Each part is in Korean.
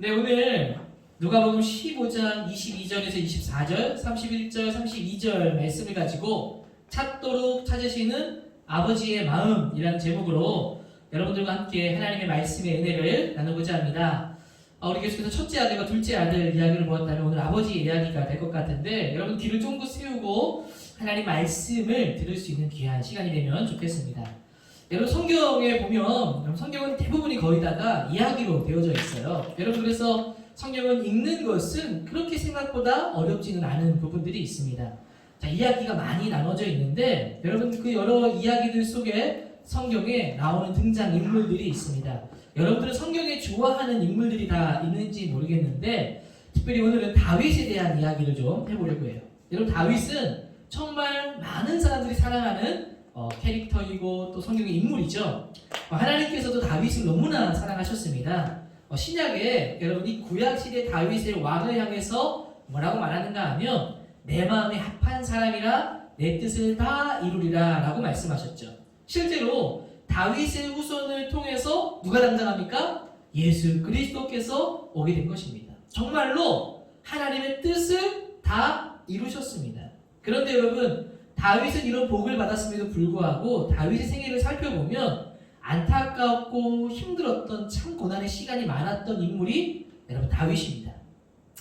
네, 오늘 누가복음 15장 22절에서 24절, 31절, 32절 말씀을 가지고 찾도록 찾으시는 아버지의 마음이라는 제목으로 여러분들과 함께 하나님의 말씀의 은혜를 나누고자 합니다. 우리 계속해서 첫째 아들과 둘째 아들 이야기를 보았다면 오늘 아버지 이야기가 될 것 같은데 여러분 귀를 쫑긋 세우고 하나님 말씀을 들을 수 있는 귀한 시간이 되면 좋겠습니다. 여러분 성경에 보면 성경은 대부분이 거의 다가 이야기로 되어져 있어요. 여러분 그래서 성경은 읽는 것은 그렇게 생각보다 어렵지는 않은 부분들이 있습니다. 자, 이야기가 많이 나눠져 있는데 여러분 그 여러 이야기들 속에 성경에 나오는 등장 인물들이 있습니다. 여러분들은 성경에 좋아하는 인물들이 다 있는지 모르겠는데 특별히 오늘은 다윗에 대한 이야기를 좀 해보려고 해요. 여러분 다윗은 정말 많은 사람들이 사랑하는 캐릭터이고 또 성경의 인물이죠. 하나님께서도 다윗을 너무나 사랑하셨습니다. 신약에 여러분 이 구약시대 다윗의 왕을 향해서 뭐라고 말하는가 하면 내 마음에 합한 사람이라 내 뜻을 다 이루리라 라고 말씀하셨죠. 실제로 다윗의 후손을 통해서 누가 담당합니까? 예수 그리스도께서 오게 된 것입니다. 정말로 하나님의 뜻을 다 이루셨습니다. 그런데 여러분 다윗은 이런 복을 받았음에도 불구하고 다윗의 생애를 살펴보면 안타깝고 힘들었던 참 고난의 시간이 많았던 인물이 여러분 다윗입니다.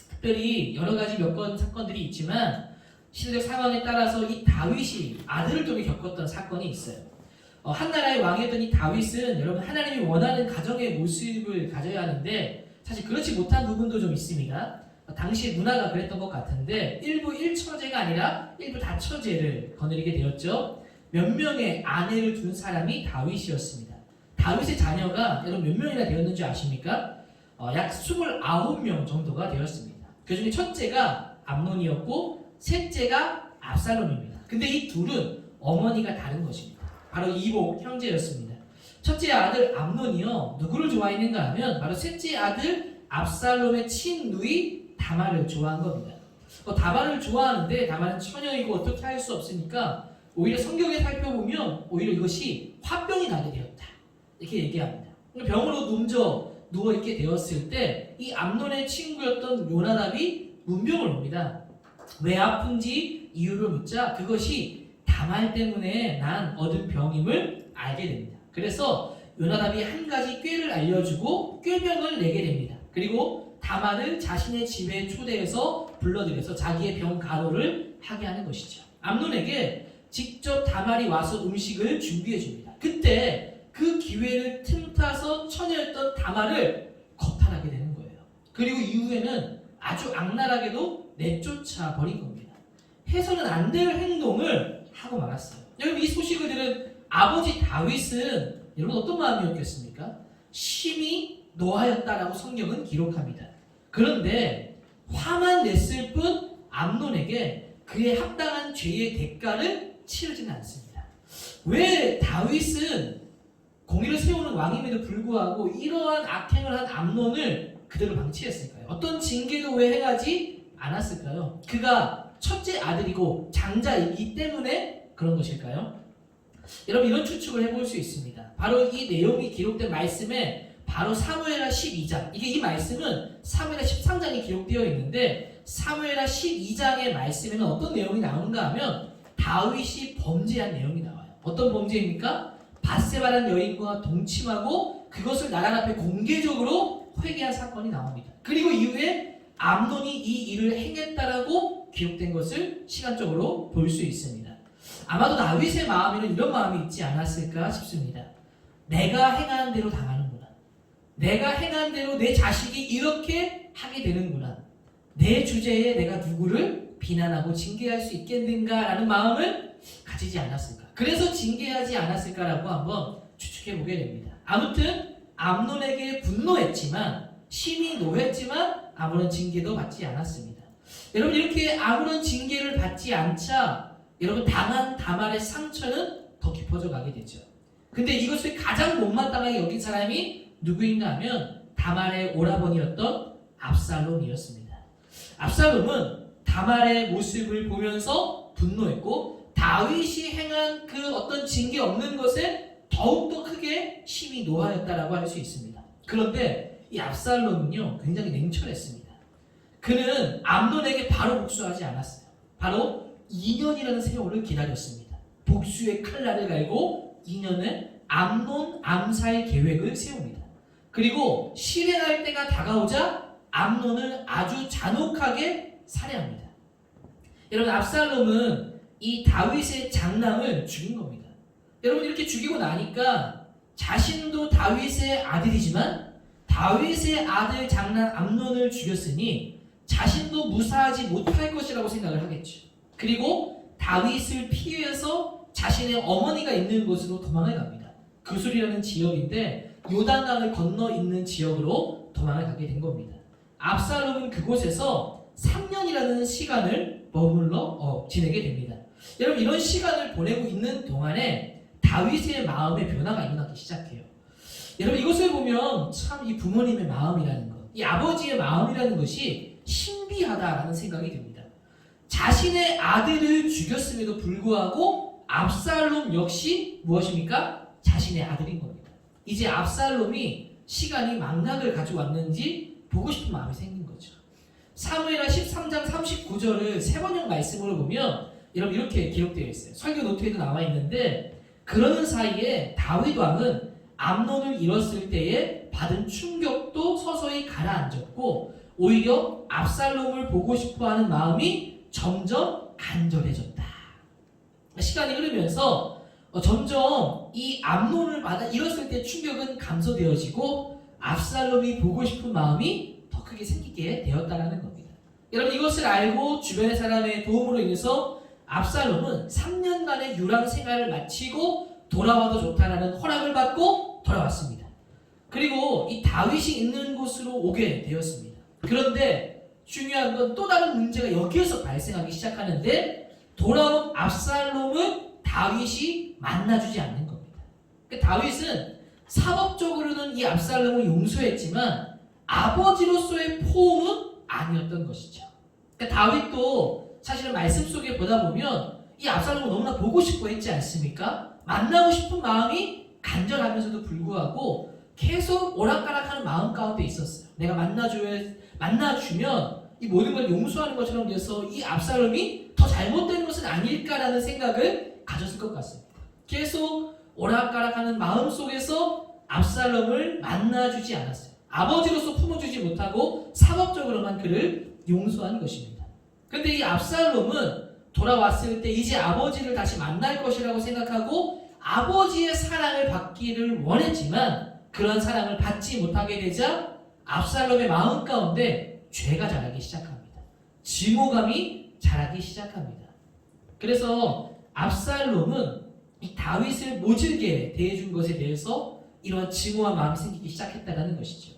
특별히 여러 가지 몇 건 사건들이 있지만 시대적 상황에 따라서 이 다윗이 아들을 통해 겪었던 사건이 있어요. 한 나라의 왕이었던 이 다윗은 여러분 하나님이 원하는 가정의 모습을 가져야 하는데 사실 그렇지 못한 부분도 좀 있습니다. 당시 문화가 그랬던 것 같은데 일부 일처제가 아니라 일부 다처제를 거느리게 되었죠. 몇 명의 아내를 둔 사람이 다윗이었습니다. 다윗의 자녀가 여러분 몇 명이나 되었는지 아십니까? 약 29명 정도가 되었습니다. 그 중에 첫째가 암논이었고 셋째가 압살롬입니다. 근데 이 둘은 어머니가 다른 것입니다. 바로 이복 형제였습니다. 첫째 아들 암논이요 누구를 좋아했는가 하면 바로 셋째 아들 압살롬의 친누이 다말을 좋아한 겁니다. 다말을 좋아하는데 다말은 처녀이고 어떻게 할 수 없으니까 오히려 성경에 살펴보면 오히려 이것이 화병이 나게 되었다 이렇게 얘기합니다. 병으로 누워있게 되었을 때 이 암논의 친구였던 요나답이 문병을 옵니다. 왜 아픈지 이유를 묻자 그것이 다말 때문에 난 얻은 병임을 알게 됩니다. 그래서 요나답이 한 가지 꾀를 알려주고 꾀병을 내게 됩니다. 그리고 다말을 자신의 집에 초대해서 불러들여서 자기의 병 간호를 하게 하는 것이죠. 암논에게 직접 다말이 와서 음식을 준비해 줍니다. 그때 그 기회를 틈타서 처녀였던 다말을 거탈하게 되는 거예요. 그리고 이후에는 아주 악랄하게도 내쫓아 버린 겁니다. 해서는 안 될 행동을 하고 말았어요. 여러분 이 소식을 들은 아버지 다윗은 여러분 어떤 마음이었겠습니까? 심히 노하였다라고 성경은 기록합니다. 그런데 화만 냈을 뿐 암논에게 그의 합당한 죄의 대가를 치르지는 않습니다. 왜 다윗은 공의를 세우는 왕임에도 불구하고 이러한 악행을 한 암논을 그대로 방치했을까요? 어떤 징계도 왜 행하지 않았을까요? 그가 첫째 아들이고 장자이기 때문에 그런 것일까요? 여러분 이런 추측을 해볼 수 있습니다. 바로 이 내용이 기록된 말씀에 바로 사무엘하 12장 이 말씀은 사무엘하 13장에 기록되어 있는데 사무엘하 12장의 말씀에는 어떤 내용이 나오는가 하면 다윗이 범죄한 내용이 나와요. 어떤 범죄입니까? 밧세바라는 여인과 동침하고 그것을 나라 앞에 공개적으로 회개한 사건이 나옵니다. 그리고 이후에 암논이 이 일을 행했다라고 기록된 것을 시간적으로 볼 수 있습니다. 아마도 다윗의 마음에는 이런 마음이 있지 않았을까 싶습니다. 내가 행한 대로 당하는구나. 내가 행한 대로 내 자식이 이렇게 하게 되는구나. 내 주제에 내가 누구를 비난하고 징계할 수 있겠는가라는 마음을 가지지 않았을까. 그래서 징계하지 않았을까라고 한번 추측해보게 됩니다. 아무튼 암논에게 분노했지만 심히 노했지만 아무런 징계도 받지 않았습니다. 여러분 이렇게 아무런 징계를 받지 않자 여러분 당한 다말의 상처는 더 깊어져 가게 되죠. 근데 이것을 가장 못마땅하게 여긴 사람이 누구인가 하면 다말의 오라버니였던 압살롬이었습니다. 압살롬은 다말의 모습을 보면서 분노했고 다윗이 행한 그 어떤 징계 없는 것에 더욱더 크게 심히 노하였다라고 할 수 있습니다. 그런데 이 압살롬은요 굉장히 냉철했습니다. 그는 암논에게 바로 복수하지 않았어요. 바로 2년이라는 세월을 기다렸습니다. 복수의 칼날을 갈고 2년의 암논 암살 계획을 세웁니다. 그리고 실행할 때가 다가오자 암논을 아주 잔혹하게 살해합니다. 여러분, 압살롬은 이 다윗의 장남을 죽인 겁니다. 여러분, 이렇게 죽이고 나니까 자신도 다윗의 아들이지만 다윗의 아들 장남 암논을 죽였으니 자신도 무사하지 못할 것이라고 생각을 하겠죠. 그리고 다윗을 피해서 자신의 어머니가 있는 곳으로 도망을 갑니다. 그술이라는 지역인데 요단강을 건너 있는 지역으로 도망을 가게 된 겁니다. 압살롬은 그곳에서 3년이라는 시간을 머물러 지내게 됩니다. 여러분, 이런 시간을 보내고 있는 동안에 다윗의 마음의 변화가 일어나기 시작해요. 여러분, 이것을 보면 참 이 부모님의 마음이라는 것, 이 아버지의 마음이라는 것이 신비하다라는 생각이 듭니다. 자신의 아들을 죽였음에도 불구하고 압살롬 역시 무엇입니까? 자신의 아들인 겁니다. 이제 압살롬이 시간이 망각을 가져왔는지 보고 싶은 마음이 생긴 거죠. 사무엘하 13장 39절을 세번역 말씀으로 보면 여러분 이렇게 기록되어 있어요. 설교 노트에도 나와 있는데, 그러는 사이에 다윗 왕은 암논을 잃었을 때에 받은 충격도 서서히 가라앉았고 오히려 압살롬을 보고 싶어하는 마음이 점점 간절해졌다. 시간이 흐르면서 점점 이 암논을 잃었을 때 충격은 감소되어지고 압살롬이 보고 싶은 마음이 더 크게 생기게 되었다는 겁니다. 여러분, 이것을 알고 주변의 사람의 도움으로 인해서 압살롬은 3년간의 유랑 생활을 마치고 돌아와도 좋다라는 허락을 받고 돌아왔습니다. 그리고 이 다윗이 있는 곳으로 오게 되었습니다. 그런데 중요한 건 또 다른 문제가 여기에서 발생하기 시작하는데, 돌아온 압살롬은 다윗이 만나주지 않는 겁니다. 다윗은 사법적으로는 이 압살롬을 용서했지만 아버지로서의 포옹은 아니었던 것이죠. 다윗도 사실은 말씀 속에 보다 보면 이 압살롬을 너무나 보고 싶어 했지 않습니까? 만나고 싶은 마음이 간절하면서도 불구하고 계속 오락가락하는 마음 가운데 있었어요. 내가 만나주면 이 모든 걸 용서하는 것처럼 돼서 이 압살롬이 더 잘못된 것은 아닐까라는 생각을 가졌을 것 같습니다. 계속 오락가락하는 마음 속에서 압살롬을 만나주지 않았어요. 아버지로서 품어주지 못하고 사법적으로만 그를 용서한 것입니다. 그런데 이 압살롬은 돌아왔을 때 이제 아버지를 다시 만날 것이라고 생각하고 아버지의 사랑을 받기를 원했지만 그런 사랑을 받지 못하게 되자 압살롬의 마음 가운데 죄가 자라기 시작합니다. 증오감이 자라기 시작합니다. 그래서 압살롬은 이 다윗을 모질게 대해준 것에 대해서 이러한 증오한 마음이 생기기 시작했다는 것이죠.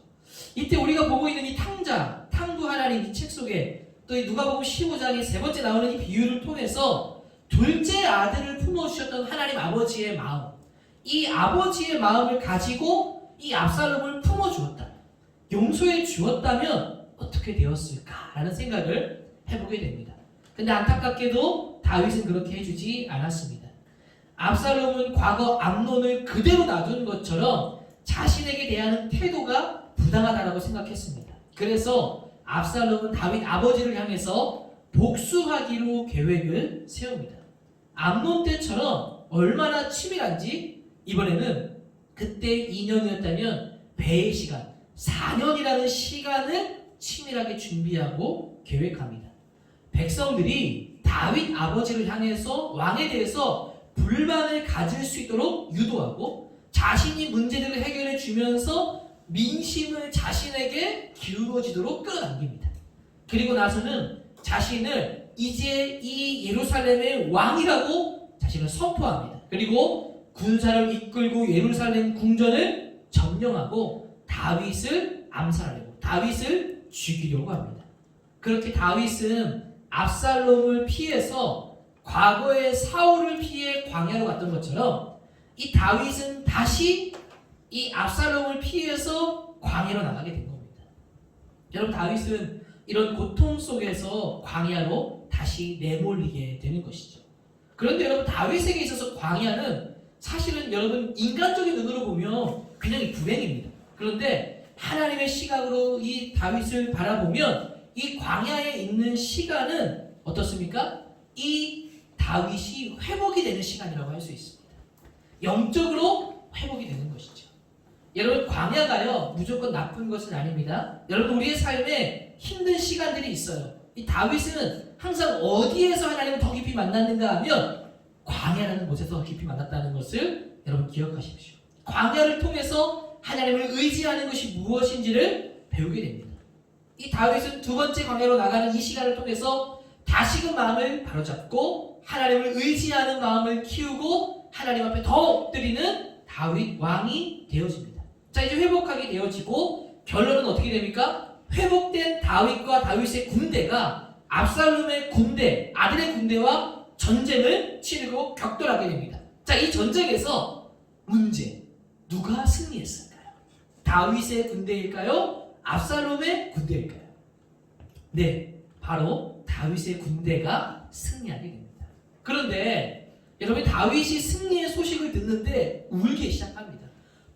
이때 우리가 보고 있는 이 탕부 하나님 이 책 속에 또 이 누가복음 15장에 세 번째 나오는 이 비유를 통해서 둘째 아들을 품어주셨던 하나님 아버지의 마음, 이 아버지의 마음을 가지고 이 압살롬을 품어주었다, 용서해 주었다면 어떻게 되었을까라는 생각을 해보게 됩니다. 근데 안타깝게도 다윗은 그렇게 해주지 않았습니다. 압살롬은 과거 암논을 그대로 놔둔 것처럼 자신에게 대한 태도가 부당하다고 생각했습니다. 그래서 압살롬은 다윗 아버지를 향해서 복수하기로 계획을 세웁니다. 암논 때처럼 얼마나 치밀한지 이번에는 그때 2년이었다면 배의 시간 4년이라는 시간을 치밀하게 준비하고 계획합니다. 백성들이 다윗 아버지를 향해서 왕에 대해서 불만을 가질 수 있도록 유도하고 자신이 문제들을 해결해 주면서 민심을 자신에게 기울어지도록 끌어당깁니다. 그리고 나서는 자신을 이제 이 예루살렘의 왕이라고 자신을 선포합니다. 그리고 군사를 이끌고 예루살렘 궁전을 점령하고 다윗을 암살하려고, 다윗을 죽이려고 합니다. 그렇게 다윗은 압살롬을 피해서 과거의 사울을 피해 광야로 갔던 것처럼 이 다윗은 다시 이 압살롬을 피해서 광야로 나가게 된 겁니다. 여러분, 다윗은 이런 고통 속에서 광야로 다시 내몰리게 되는 것이죠. 그런데 여러분, 다윗에게 있어서 광야는 사실은 여러분 인간적인 눈으로 보면 굉장히 불행입니다. 그런데 하나님의 시각으로 이 다윗을 바라보면 이 광야에 있는 시간은 어떻습니까? 이 다윗이 회복이 되는 시간이라고 할 수 있습니다. 영적으로 회복이 되는 것이죠. 여러분, 광야가요 무조건 나쁜 것은 아닙니다. 여러분, 우리의 삶에 힘든 시간들이 있어요. 이 다윗은 항상 어디에서 하나님을 더 깊이 만났는가 하면 광야라는 곳에서 더 깊이 만났다는 것을 여러분 기억하십시오. 광야를 통해서 하나님을 의지하는 것이 무엇인지를 배우게 됩니다. 이 다윗은 두 번째 광야로 나가는 이 시간을 통해서 다시금 마음을 바로잡고 하나님을 의지하는 마음을 키우고 하나님 앞에 더 엎드리는 다윗 왕이 되어집니다. 자, 이제 회복하게 되어지고 결론은 어떻게 됩니까? 회복된 다윗과 다윗의 군대가 압살롬의 군대, 아들의 군대와 전쟁을 치르고 격돌하게 됩니다. 자, 이 전쟁에서 문제, 누가 승리했을까요? 다윗의 군대일까요? 압살롬의 군대일까요? 네, 바로 다윗의 군대가 승리하게 됩니다. 그런데 여러분, 다윗이 승리의 소식을 듣는데 울기 시작합니다.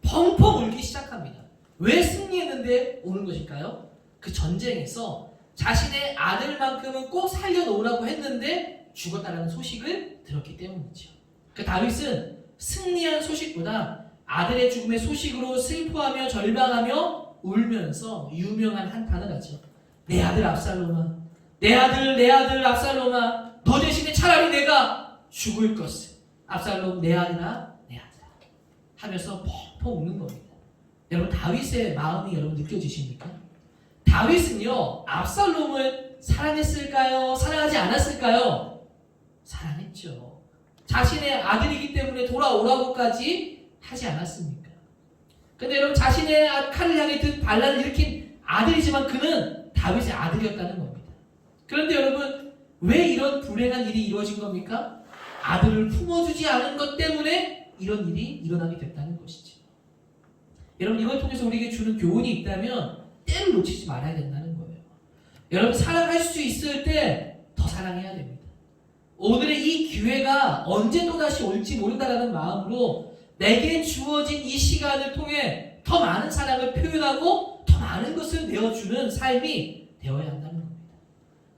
펑펑 울기 시작합니다. 왜 승리했는데 우는 것일까요? 그 전쟁에서 자신의 아들만큼은 꼭 살려놓으라고 했는데 죽었다라는 소식을 들었기 때문이죠. 그 다윗은 승리한 소식보다 아들의 죽음의 소식으로 슬퍼하며 절망하며 울면서 유명한 한탄을 하죠. 내 아들 압살롬아, 내 아들 압살롬아, 너 대신에 차라리 내가 죽을 것을. 압살롬, 내 아들아, 내 아들아 하면서 펑펑 우는 겁니다. 여러분, 다윗의 마음이 여러분 느껴지십니까? 다윗은요 압살롬을 사랑했을까요? 사랑하지 않았을까요? 사랑했죠. 자신의 아들이기 때문에 돌아오라고까지 하지 않았습니까? 근데 여러분, 자신의 칼을 향해 든 반란을 일으킨 아들이지만 그는 다윗의 아들이었다는 겁니다. 그런데 여러분, 왜 이런 불행한 일이 이루어진 겁니까? 아들을 품어주지 않은 것 때문에 이런 일이 일어나게 됐다는 것이죠. 여러분, 이걸 통해서 우리에게 주는 교훈이 있다면 때를 놓치지 말아야 된다는 거예요. 여러분, 사랑할 수 있을 때 더 사랑해야 됩니다. 오늘의 이 기회가 언제 또다시 올지 모른다라는 마음으로 내게 주어진 이 시간을 통해 더 많은 사랑을 표현하고 더 많은 것을 내어주는 삶이 되어야 한다는 겁니다.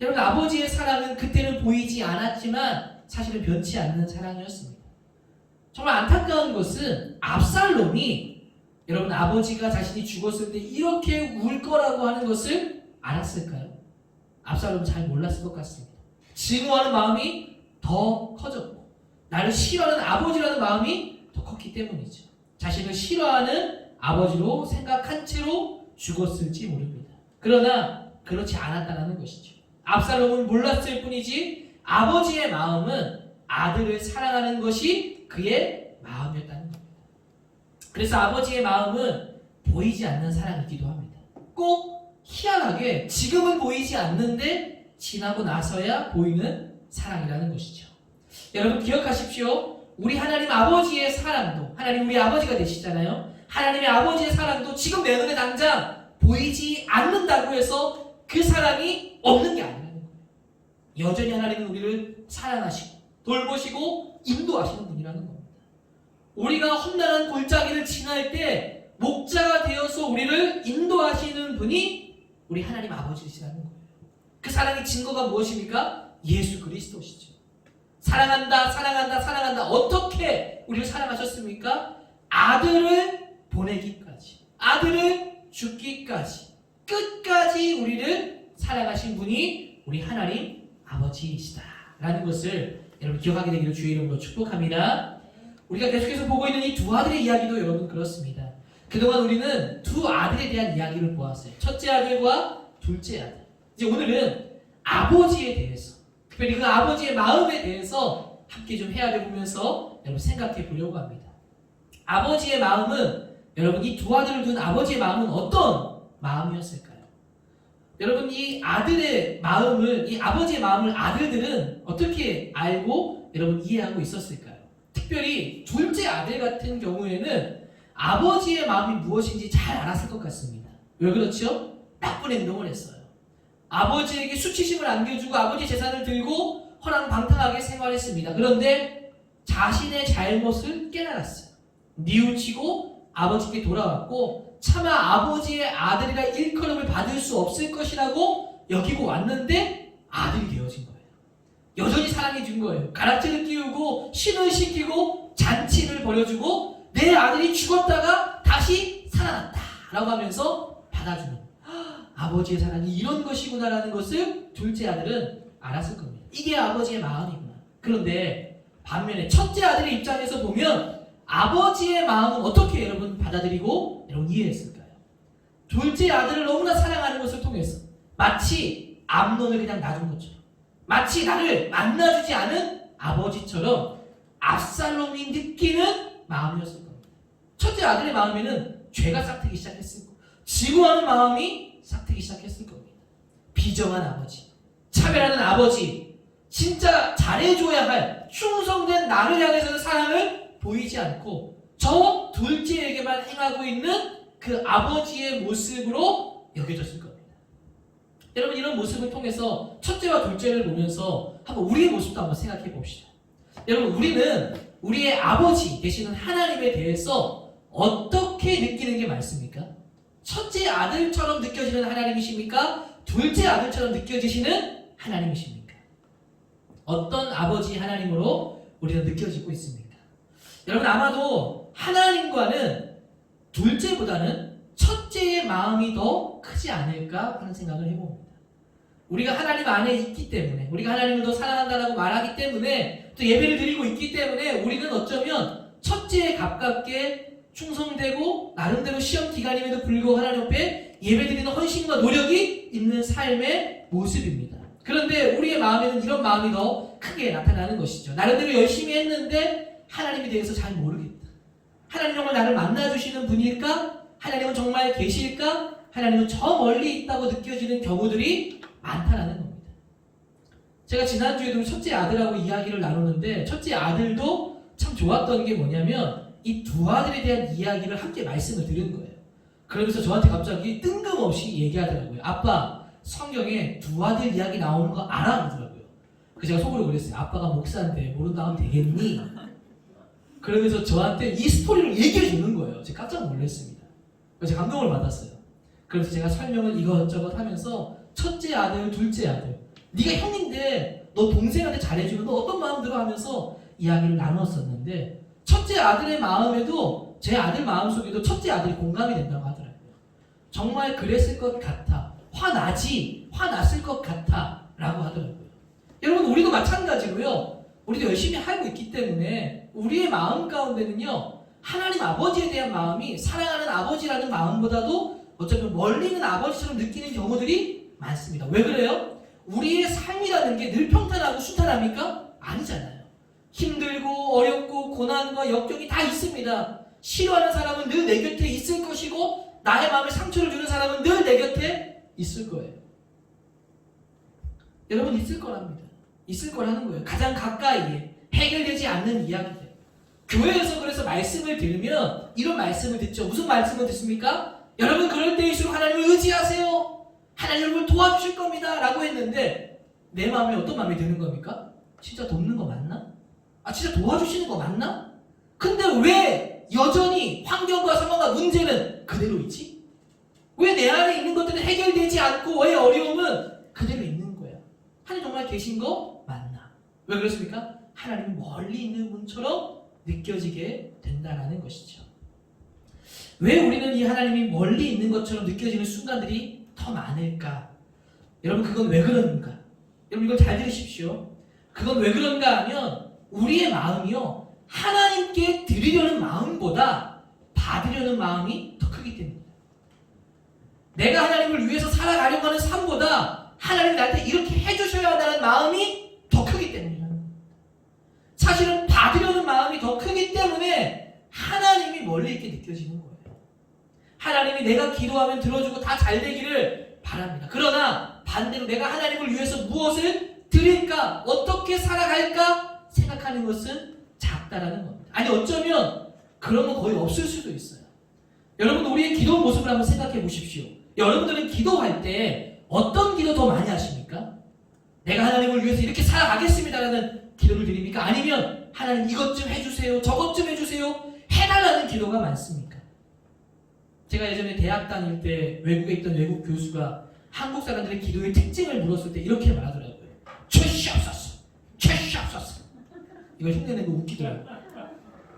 여러분, 아버지의 사랑은 그때는 보이지 않았지만 사실은 변치 않는 사랑이었습니다. 정말 안타까운 것은 압살롬이 여러분, 아버지가 자신이 죽었을 때 이렇게 울 거라고 하는 것을 알았을까요? 압살롬은 잘 몰랐을 것 같습니다. 증오하는 마음이 더 커졌고 나를 싫어하는 아버지라는 마음이 더 컸기 때문이죠. 자신을 싫어하는 아버지로 생각한 채로 죽었을지 모릅니다. 그러나 그렇지 않았다는 것이죠. 압살롬은 몰랐을 뿐이지 아버지의 마음은 아들을 사랑하는 것이 그의 마음이었다는 겁니다. 그래서 아버지의 마음은 보이지 않는 사랑이기도 합니다. 꼭 희한하게 지금은 보이지 않는데 지나고 나서야 보이는 사랑이라는 것이죠. 여러분, 기억하십시오. 우리 하나님 아버지의 사랑도, 하나님 우리 아버지가 되시잖아요. 하나님의 아버지의 사랑도 지금 내 눈에 당장 보이지 않는다고 해서 그 사랑이 없는 게 아니라는 거예요. 여전히 하나님은 우리를 사랑하시고 돌보시고 인도하시는 분이라는 겁니다. 우리가 험난한 골짜기를 지날 때 목자가 되어서 우리를 인도하시는 분이 우리 하나님 아버지시라는 거예요. 그 사랑의 증거가 무엇입니까? 예수 그리스도시죠. 사랑한다, 사랑한다, 사랑한다. 어떻게 우리를 사랑하셨습니까? 아들을 보내기까지, 아들을 죽기까지, 끝까지 우리를 사랑하신 분이 우리 하나님 아버지이시다라는 것을 여러분 기억하게 되기를 주의 이름으로 축복합니다. 우리가 계속해서 보고 있는 이 두 아들의 이야기도 여러분 그렇습니다. 그동안 우리는 두 아들에 대한 이야기를 보았어요. 첫째 아들과 둘째 아들. 이제 오늘은 아버지에 대해서, 특별히 그 아버지의 마음에 대해서 함께 좀 헤아려 보면서 여러분 생각해 보려고 합니다. 아버지의 마음은, 여러분 이 두 아들을 둔 아버지의 마음은 어떤 마음이었을까요? 여러분, 이 아들의 마음을, 이 아버지의 마음을 아들들은 어떻게 알고 여러분 이해하고 있었을까요? 특별히 둘째 아들 같은 경우에는 아버지의 마음이 무엇인지 잘 알았을 것 같습니다. 왜 그렇죠? 나쁜 행동을 했어요. 아버지에게 수치심을 안겨주고 아버지 재산을 들고 허랑방탕하게 생활했습니다. 그런데 자신의 잘못을 깨달았어요. 뉘우치고 아버지께 돌아왔고 차마 아버지의 아들이라 일컬음을 받을 수 없을 것이라고 여기고 왔는데 아들이 되어진 거예요. 여전히 사랑해 준 거예요. 가락지를 끼우고 신을 시키고 잔치를 벌여주고 내 아들이 죽었다가 다시 살아났다 라고 하면서 받아주는 아버지의 사랑이 이런 것이구나라는 것을 둘째 아들은 알았을 겁니다. 이게 아버지의 마음이구나. 그런데 반면에 첫째 아들의 입장에서 보면 아버지의 마음은 어떻게 여러분 받아들이고 여러분 이해했을까요? 둘째 아들을 너무나 사랑하는 것을 통해서 마치 암논을 그냥 놔둔 것처럼, 마치 나를 만나주지 않은 아버지처럼 압살롬이 느끼는 마음이었을 겁니다. 첫째 아들의 마음에는 죄가 싹트기 시작했을 거고 증오하는 마음이 싹트기 시작했을 겁니다. 비정한 아버지, 차별하는 아버지, 진짜 잘해줘야 할 충성된 나를 향해서는 사랑을 보이지 않고 저 둘째에게만 행하고 있는 그 아버지의 모습으로 여겨졌을 겁니다. 여러분, 이런 모습을 통해서 첫째와 둘째를 보면서 한번 우리의 모습도 한번 생각해 봅시다. 여러분, 우리는 우리의 아버지 되시는 하나님에 대해서 어떻게 느끼는 게 맞습니까? 첫째 아들처럼 느껴지는 하나님이십니까? 둘째 아들처럼 느껴지시는 하나님이십니까? 어떤 아버지 하나님으로 우리는 느껴지고 있습니까? 여러분, 아마도 하나님과는 둘째보다는 첫째의 마음이 더 크지 않을까 하는 생각을 해봅니다. 우리가 하나님 안에 있기 때문에, 우리가 하나님을 더 사랑한다고 말하기 때문에, 또 예배를 드리고 있기 때문에 우리는 어쩌면 첫째에 가깝게 충성되고 나름대로 시험 기간임에도 불구하고 하나님 앞에 예배드리는 헌신과 노력이 있는 삶의 모습입니다. 그런데 우리의 마음에는 이런 마음이 더 크게 나타나는 것이죠. 나름대로 열심히 했는데 하나님에 대해서 잘 모르겠다. 하나님 정말 나를 만나주시는 분일까? 하나님은 정말 계실까? 하나님은 저 멀리 있다고 느껴지는 경우들이 많다라는 겁니다. 제가 지난주에도 첫째 아들하고 이야기를 나누는데 첫째 아들도 참 좋았던 게 뭐냐면 이 두 아들에 대한 이야기를 함께 말씀을 드리는 거예요. 그러면서 저한테 갑자기 뜬금없이 얘기하더라고요. 아빠, 성경에 두 아들 이야기 나오는 거 알아? 그러더라고요. 그래서 제가 속으로 그랬어요. 아빠가 목사인데 모른다 하면 되겠니? 그러면서 저한테 이 스토리를 얘기해 주는 거예요. 제가 깜짝 놀랐습니다. 그래서 제가 감동을 받았어요. 그래서 제가 설명을 이것저것 하면서 첫째 아들, 둘째 아들, 네가 형인데 너 동생한테 잘해주면 너 어떤 마음 들어 하면서 이야기를 나눴었는데 첫째 아들의 마음에도 제 아들 마음속에도 첫째 아들이 공감이 된다고 하더라고요. 정말 그랬을 것 같아. 화났을 것 같아 라고 하더라고요. 여러분, 우리도 마찬가지로요. 우리도 열심히 하고 있기 때문에 우리의 마음 가운데는요, 하나님 아버지에 대한 마음이 사랑하는 아버지라는 마음보다도 어쩌면 멀리 있는 아버지처럼 느끼는 경우들이 많습니다. 왜 그래요? 우리의 삶이라는 게 늘 평탄하고 순탄합니까? 아니잖아요. 힘들고 어렵고 고난과 역경이 다 있습니다. 싫어하는 사람은 늘 내 곁에 있을 것이고 나의 마음에 상처를 주는 사람은 늘 내 곁에 있을 거예요. 여러분, 있을 거랍니다. 있을 거라는 거예요. 가장 가까이에 해결되지 않는 이야기들. 교회에서 그래서 말씀을 들으면 이런 말씀을 듣죠. 무슨 말씀을 듣습니까? 여러분, 그럴 때일수록 하나님을 의지하세요. 하나님을 도와주실 겁니다 라고 했는데 내 마음에 어떤 마음이 드는 겁니까? 진짜 돕는 거 맞나? 진짜 도와주시는 거 맞나? 근데 왜 여전히 환경과 상황과 문제는 그대로 있지? 왜 내 안에 있는 것들은 해결되지 않고 왜 어려움은 그대로 있는 거야? 하나님 정말 계신 거 맞나? 왜 그렇습니까? 하나님은 멀리 있는 분처럼 느껴지게 된다는 것이죠. 왜 우리는 이 하나님이 멀리 있는 것처럼 느껴지는 순간들이 더 많을까? 여러분, 그건 왜 그런가? 여러분, 이걸 잘 들으십시오. 그건 왜 그런가 하면 우리의 마음이요, 하나님께 드리려는 마음보다 받으려는 마음이 더 크기 때문입니다. 내가 하나님을 위해서 살아가려고 하는 삶보다 하나님 나한테 이렇게 해주셔야 한다는 마음이 더 크기 때문이에요. 사실은 받으려는 마음이 더 크기 때문에 하나님이 멀리 있게 느껴지는 거예요. 하나님이 내가 기도하면 들어주고 다 잘 되기를 바랍니다. 그러나 반대로 내가 하나님을 위해서 무엇을 드릴까, 어떻게 살아갈까 생각하는 것은 작다라는 겁니다. 아니, 어쩌면 그런 건 거의 없을 수도 있어요. 여러분, 우리의 기도 모습을 한번 생각해 보십시오. 여러분들은 기도할 때 어떤 기도 더 많이 하십니까? 내가 하나님을 위해서 이렇게 살아가겠습니다라는 기도를 드립니까? 아니면 하나님 이것 좀 해주세요, 저것 좀 해주세요, 해달라는 기도가 많습니까? 제가 예전에 대학 다닐 때 외국에 있던 외국 교수가 한국 사람들의 기도의 특징을 물었을 때 이렇게 말하더라고요. 주시옵소서, 주시옵소서. 이걸 흉내내고 웃기더라고요.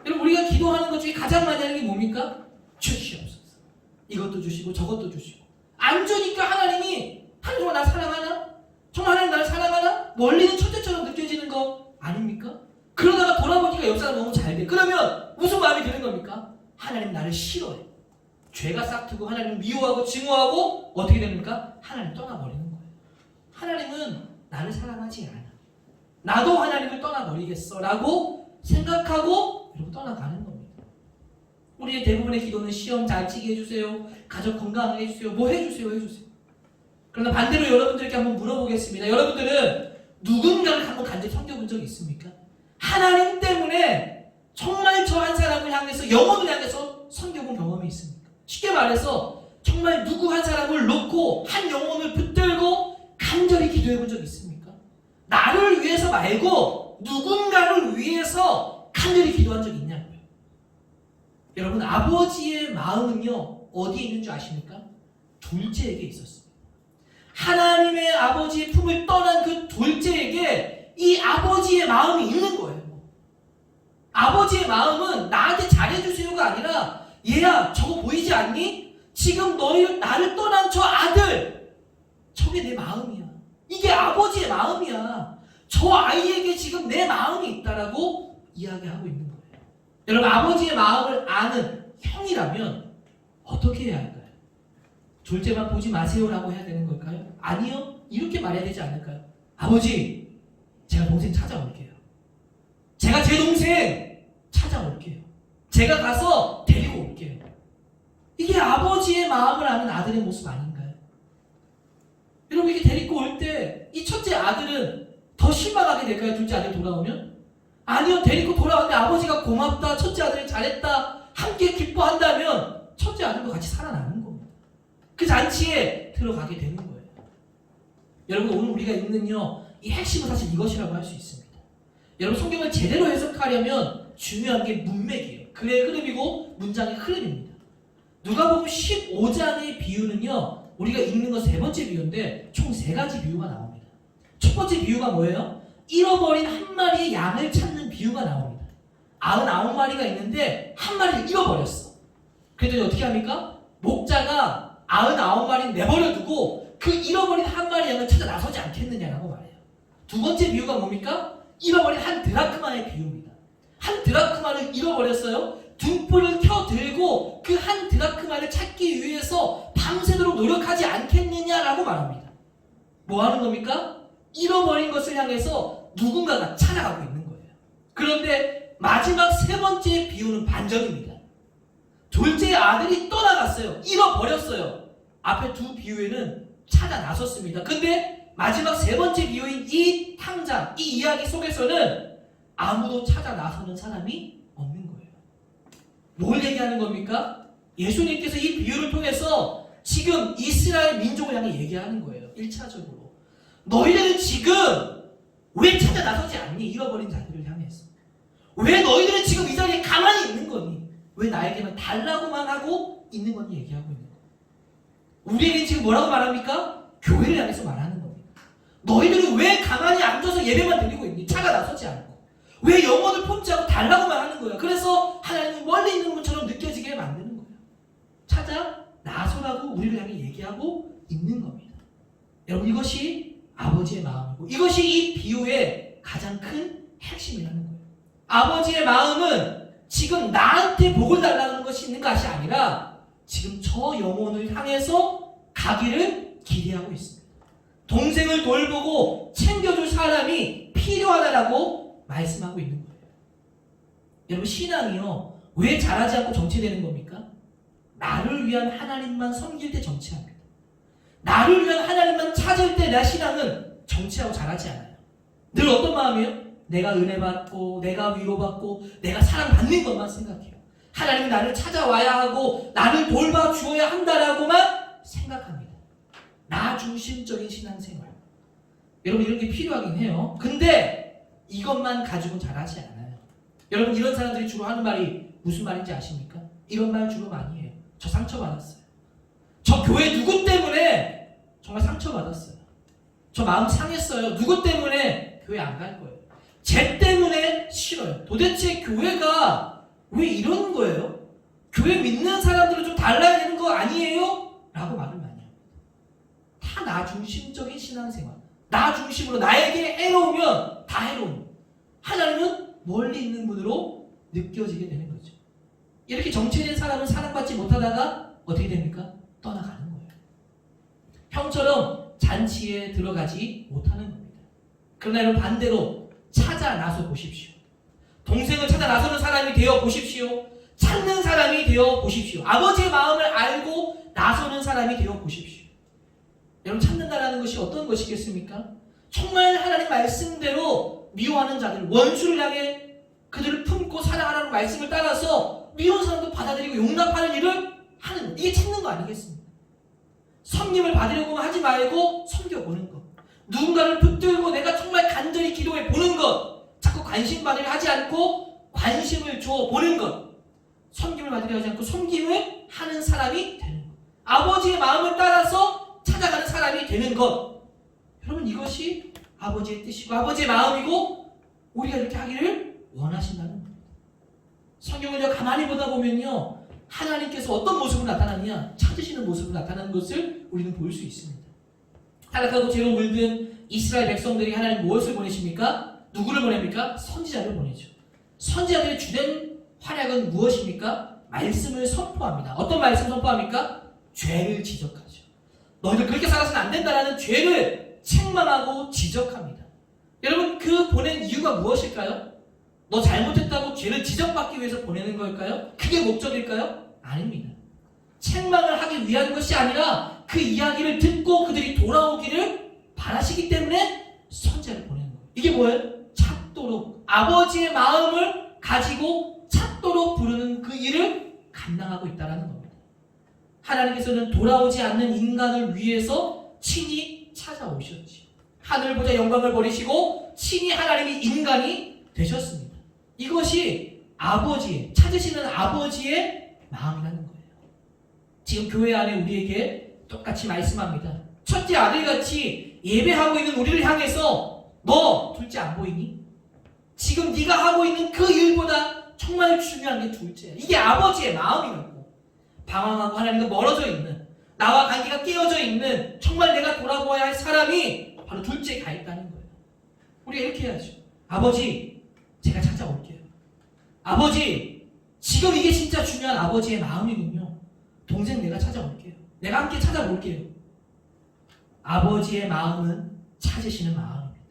여러분, 우리가 기도하는 것 중에 가장 많이 하는 게 뭡니까? 주시옵소서. 이것도 주시고 저것도 주시고. 안 주니까 하나님이 정말 나 사랑하나? 정말 하나님 나를 사랑하나? 멀리는 천재처럼 느껴지는 거 아닙니까? 그러다가 돌아보니까 역사가 너무 잘 돼. 그러면 무슨 마음이 드는 겁니까? 하나님 나를 싫어해. 죄가 싹트고 하나님을 미워하고 증오하고 어떻게 됩니까? 하나님 떠나버리는 거예요. 하나님은 나를 사랑하지 않아. 나도 하나님을 떠나버리겠어 라고 생각하고 여러분 떠나가는 겁니다. 우리의 대부분의 기도는 시험 잘 치게 해주세요. 가족 건강하게 해주세요. 뭐 해주세요. 그러나 반대로 여러분들께 한번 물어보겠습니다. 여러분들은 누군가를 한번 간절히 섬겨본 적이 있습니까? 하나님 때문에 정말 저 한 사람을 향해서 영혼을 향해서 섬겨본 경험이 있습니까? 쉽게 말해서 정말 누구 한 사람을 놓고 한 영혼을 붙들고 간절히 기도해 본 적이 있습니까? 나를 위해서 말고 누군가를 위해서 간절히 기도한 적이 있냐고요. 여러분, 아버지의 마음은요 어디에 있는 줄 아십니까? 둘째에게 있었습니다. 하나님의 아버지의 품을 떠난 그 둘째에게 이 아버지의 마음이 있는 거예요. 아버지의 마음은 나한테 잘해주세요가 아니라 얘야 저거 보이지 않니? 지금 나를 떠난 저 아들, 저게 내 마음이야. 이게 아버지의 마음이야. 저 아이에게 지금 내 마음이 있다라고 이야기하고 있는 거예요. 여러분, 아버지의 마음을 아는 형이라면 어떻게 해야 할까요? 둘째만 보지 마세요라고 해야 되는 걸까요? 아니요, 이렇게 말해야 되지 않을까요? 아버지, 제가 동생 찾아올게요. 제가 제 동생 찾아올게요. 제가 가서 데리고 올게요. 이게 아버지의 마음을 아는 아들의 모습 아닌가요? 여러분, 이게 데리고 올 때 이 첫째 아들은 더 실망하게 될까요? 둘째 아들 돌아오면? 아니요, 데리고 돌아왔는데 아버지가 고맙다, 첫째 아들이 잘했다, 함께 기뻐한다면 첫째 아들도 같이 살아나는 겁니다. 그 잔치에 들어가게 되는 거예요. 여러분, 오늘 우리가 읽는요 이 핵심은 사실 이것이라고 할 수 있습니다. 여러분, 성경을 제대로 해석하려면 중요한 게 문맥이에요. 글의 흐름이고 문장의 흐름입니다. 누가복음 15장의 비유는요 우리가 읽는 건 세 번째 비유인데 총 세 가지 비유가 나옵니다. 첫 번째 비유가 뭐예요? 잃어버린 한 마리의 양을 찾는 비유가 나옵니다. 99마리가 있는데 한 마리를 잃어버렸어. 그랬더니 어떻게 합니까? 목자가 99마리를 내버려두고 그 잃어버린 한 마리 양을 찾아 나서지 않겠느냐라고 말해요. 두 번째 비유가 뭡니까? 잃어버린 한 드라크마의 비유입니다. 한 드라크마를 잃어버렸어요. 등불을 켜 들고 그 한 드라크마를 찾기 위해서 밤새도록 노력하지 않겠느냐라고 말합니다. 뭐 하는 겁니까? 잃어버린 것을 향해서 누군가가 찾아가고 있는 거예요. 그런데 마지막 세 번째 비유는 반전입니다. 둘째 아들이 떠나갔어요. 잃어버렸어요. 앞에 두 비유에는 찾아 나섰습니다. 근데 마지막 세 번째 비유인 이 탕장, 이 이야기 속에서는 아무도 찾아 나서는 사람이 없는 거예요. 뭘 얘기하는 겁니까? 예수님께서 이 비유를 통해서 지금 이스라엘 민족을 향해 얘기하는 거예요. 1차적으로. 너희들은 지금 왜 찾아 나서지 않니? 잃어버린 자들을 향해서. 왜 너희들은 지금 이 자리에 가만히 있는 거니? 왜 나에게만 달라고만 하고 있는 거니? 얘기하고 있는 거예요. 우리에게 지금 뭐라고 말합니까? 교회를 향해서 말하는 겁니다. 너희들은 왜 가만히 앉아서 예배만 드리고 있니? 찾아 나서지 않고. 왜 영혼을 품지않고 달라고만 하는 거예요. 그래서 하나님은 멀리 있는 것처럼 느껴지게 만드는 거예요. 찾아 나서라고 우리를 향해 얘기하고 있는 겁니다. 여러분, 이것이 아버지의 마음이고 이것이 이 비유의 가장 큰 핵심이라는 거예요. 아버지의 마음은 지금 나한테 복을 달라는 것이 있는 것이 아니라 지금 저 영혼을 향해서 가기를 기대하고 있습니다. 동생을 돌보고 챙겨줄 사람이 필요하다라고 말씀하고 있는 거예요. 여러분, 신앙이요 왜 자라지 않고 정체되는 겁니까? 나를 위한 하나님만 섬길 때 정체합니다. 나를 위한 하나님만 찾을 때 내 신앙은 정체하고 자라지 않아요. 늘 어떤 마음이에요? 내가 은혜 받고 내가 위로받고 내가 사랑받는 것만 생각해요. 하나님이 나를 찾아와야 하고 나를 돌봐 주어야 한다라고만 생각합니다. 나 중심적인 신앙생활. 여러분, 이런 게 필요하긴 해요. 근데 이것만 가지고는 자라지 않아요. 여러분, 이런 사람들이 주로 하는 말이 무슨 말인지 아십니까? 이런 말 주로 많이 해요. 저 상처받았어요. 저 교회 누구 때문에 정말 상처받았어요. 저 마음 상했어요. 누구 때문에 교회 안 갈 거예요. 쟤 때문에 싫어요. 도대체 교회가 왜 이러는 거예요? 교회 믿는 사람들은 좀 달라야 되는 거 아니에요? 라고 말을 많이 합니다. 다 나 중심적인 신앙생활. 나 중심으로 나에게 해로우면 다 해로운. 하나님은 멀리 있는 분으로 느껴지게 되는 거죠. 이렇게 정체된 사람은 사랑받지 못하다가 어떻게 됩니까? 떠나가는 거예요. 형처럼 잔치에 들어가지 못하는 겁니다. 그러나 여러분 반대로 찾아 나서 보십시오. 동생을 찾아 나서는 사람이 되어 보십시오. 찾는 사람이 되어 보십시오. 아버지의 마음을 알고 나서는 사람이 되어 보십시오. 여러분 찾는다라는 것이 어떤 것이겠습니까? 정말 하나님 말씀대로 미워하는 자들, 원수를 향해 그들을 품고 사랑하라는 말씀을 따라서 미워하는 사람도 받아들이고 용납하는 일을 하는 것. 이게 찾는 거 아니겠습니까? 섬김을 받으려고 하지 말고 섬겨보는 것. 누군가를 붙들고 내가 정말 간절히 기도해 보는 것. 자꾸 관심받으려 하지 않고 관심을 줘 보는 것. 섬김을 받으려 하지 않고 섬김을 하는 사람이 되는 것. 아버지의 마음을 따라서 찾아가는 사람이 되는 것. 여러분 이것이 아버지의 뜻이고 아버지의 마음이고 우리가 이렇게 하기를 원하신다는 겁니다. 성경을 가만히 보다 보면요. 하나님께서 어떤 모습으로 나타나느냐 찾으시는 모습으로 나타나는 것을 우리는 볼 수 있습니다. 타락하고 죄로 물든 이스라엘 백성들이 하나님 무엇을 보내십니까? 누구를 보냅니까? 선지자를 보내죠. 선지자들의 주된 활약은 무엇입니까? 말씀을 선포합니다. 어떤 말씀을 선포합니까? 죄를 지적하죠. 너희들 그렇게 살아서는 안 된다라는 죄를 책망하고 지적합니다. 여러분 그 보낸 이유가 무엇일까요? 너 잘못했다고 죄를 지적받기 위해서 보내는 걸까요? 그게 목적일까요? 아닙니다. 책망을 하기 위한 것이 아니라 그 이야기를 듣고 그들이 돌아오기를 바라시기 때문에 선지자를 보내는 거예요. 이게 뭐예요? 찾도록 아버지의 마음을 가지고 찾도록 부르는 그 일을 감당하고 있다는 겁니다. 하나님께서는 돌아오지 않는 인간을 위해서 친히 찾아오셨지. 하늘 보자 영광을 버리시고 친히 하나님이 인간이 되셨습니다. 이것이 아버지의 찾으시는 아버지의 마음이라는 거예요. 지금 교회 안에 우리에게 똑같이 말씀합니다. 첫째 아들같이 예배하고 있는 우리를 향해서 너 둘째 안 보이니? 지금 네가 하고 있는 그 일보다 정말 중요한 게 둘째야. 이게 아버지의 마음이라고. 방황하고 하나님과 멀어져 있는 나와 관계가 깨어져 있는 정말 내가 돌아보아야 할 사람이 바로 둘째에 가 있다는 거예요. 우리가 이렇게 해야죠. 아버지 제가 찾아올게요. 아버지 지금 이게 진짜 중요한 아버지의 마음이군요. 동생 내가 찾아올게요. 내가 함께 찾아볼게요. 아버지의 마음은 찾으시는 마음입니다.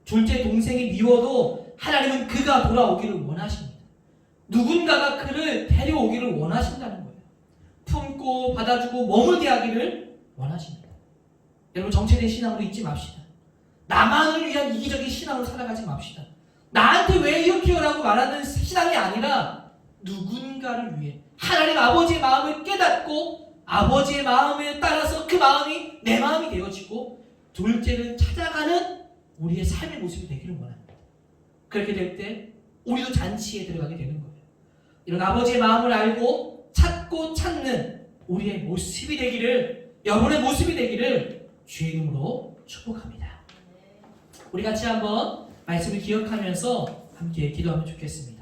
둘째 동생이 미워도 하나님은 그가 돌아오기를 원하십니다. 누군가가 그를 데려오기를 원하신다는 거예요. 품고 받아주고 머물게 하기를 원하십니다. 여러분 정체된 신앙으로 잊지 맙시다. 나만을 위한 이기적인 신앙으로 살아가지 맙시다. 나한테 왜 이렇게 하라고 말하는 신앙이 아니라 누군가를 위해 하나님 아버지의 마음을 깨닫고 아버지의 마음에 따라서 그 마음이 내 마음이 되어지고 둘째를 찾아가는 우리의 삶의 모습이 되기를 원합니다. 그렇게 될 때 우리도 잔치에 들어가게 되는 거예요. 이런 아버지의 마음을 알고 찾고 찾는 우리의 모습이 되기를, 여러분의 모습이 되기를 주의 이름으로 축복합니다. 우리 같이 한번 말씀을 기억하면서 함께 기도하면 좋겠습니다.